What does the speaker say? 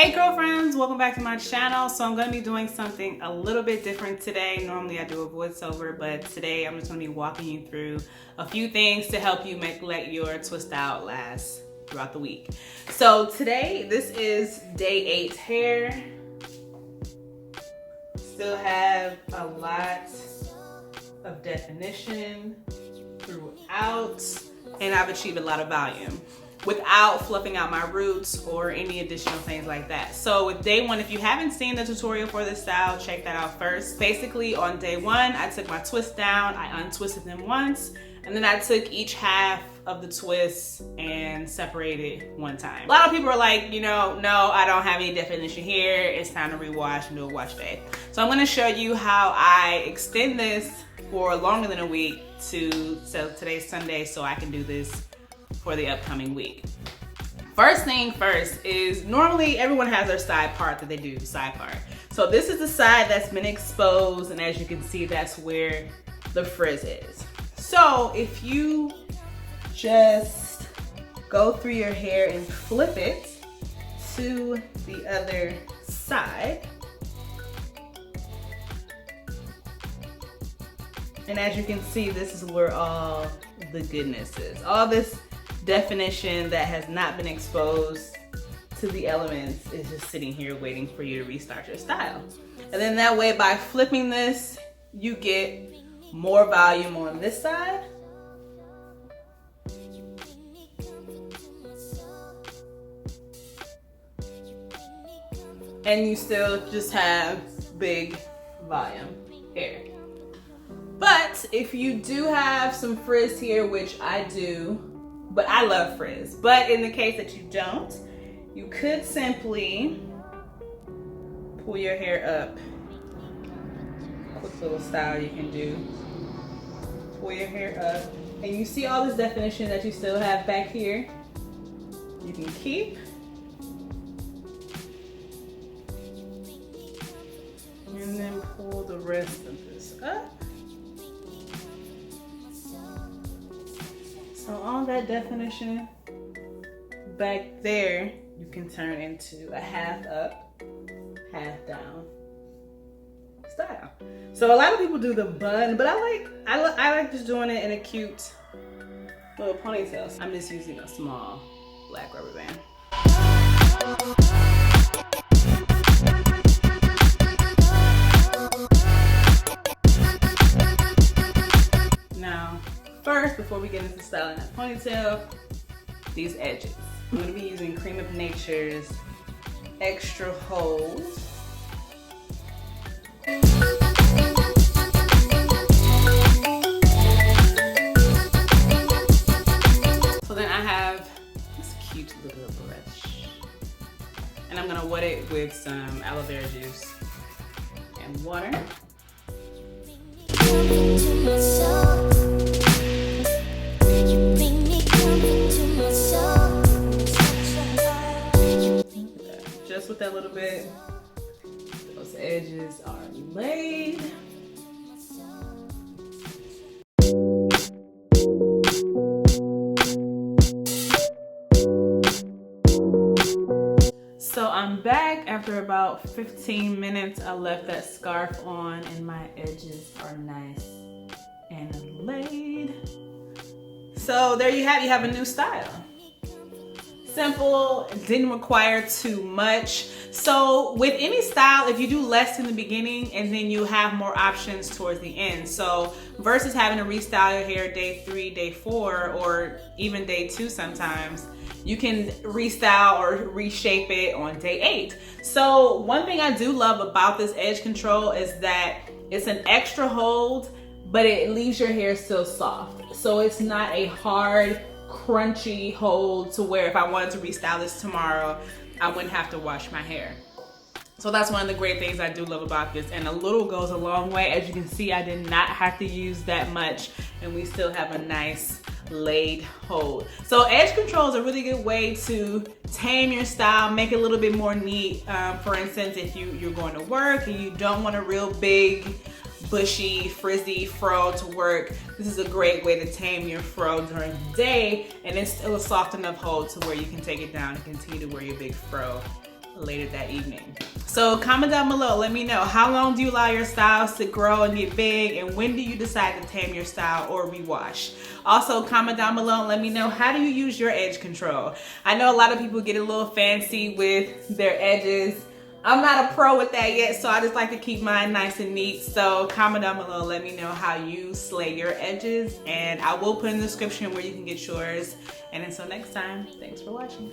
Hey girlfriends, welcome back to my channel. So I'm going to be doing something a little bit different today. Normally I do a voiceover, but today I'm just going to be walking you through a few things to help you let your twist out last throughout the week. So today, this is day 8 hair. Still have a lot of definition throughout, and I've achieved a lot of volume without fluffing out my roots or any additional things like that. So with day 1, if you haven't seen the tutorial for this style, check that out first. Basically on day 1, I took my twists down, I untwisted them once, and then I took each half of the twists and separated one time. A lot of people are like, you know, no, I don't have any definition here. It's time to rewash and do a wash day. So I'm gonna show you how I extend this for longer than a week so today's Sunday, so I can do this for the upcoming week. First thing first is normally everyone has their side part that they do, side part. So this is the side that's been exposed, and as you can see, that's where the frizz is. So if you just go through your hair and flip it to the other side, and as you can see, this is where all the goodness is. All this definition that has not been exposed to the elements is just sitting here waiting for you to restart your style. And then that way, by flipping this, you get more volume on this side. And you still just have big volume hair. But if you do have some frizz here, which I do, but I love frizz, but in the case that you don't, you could simply pull your hair up. Quick little style you can do. Pull your hair up, and you see all this definition that you still have back here. You can keep. And then pull the rest of this up. So all that definition back there, you can turn into a half up, half down style. So a lot of people do the bun, but I like just doing it in a cute little ponytail. I'm just using a small black rubber band. Now, first, before we get into styling that ponytail, these edges. I'm going to be using Creme of Nature's Extra Hold. So then I have this cute little brush, and I'm going to wet it with some aloe vera juice and water. Just with that little bit, those edges are laid. So I'm back after about 15 minutes. I left that scarf on and my edges are nice and laid. So there you have a new style. Simple, didn't require too much. So with any style, if you do less in the beginning and then you have more options towards the end. So versus having to restyle your hair day 3, day 4, or even day 2 sometimes, you can restyle or reshape it on day 8. So one thing I do love about this edge control is that it's an extra hold, but it leaves your hair still soft. So it's not a hard, crunchy hold to where if I wanted to restyle this tomorrow, I wouldn't have to wash my hair. So that's one of the great things I do love about this, and a little goes a long way. As you can see, I did not have to use that much, and we still have a nice laid hold. So edge control is a really good way to tame your style, make it a little bit more neat. For instance, if you're going to work and you don't want a real big, bushy, frizzy fro to work, this is a great way to tame your fro during the day, and it's still a soft enough hold to where you can take it down and continue to wear your big fro later that evening. So comment down below, let me know, how long do you allow your styles to grow and get big, and when do you decide to tame your style or rewash? Also comment down below and let me know, how do you use your edge control? I know a lot of people get a little fancy with their edges. I'm not a pro with that yet, so I just like to keep mine nice and neat. So comment down below and let me know how you slay your edges, and I will put in the description where you can get yours. And until next time, thanks for watching.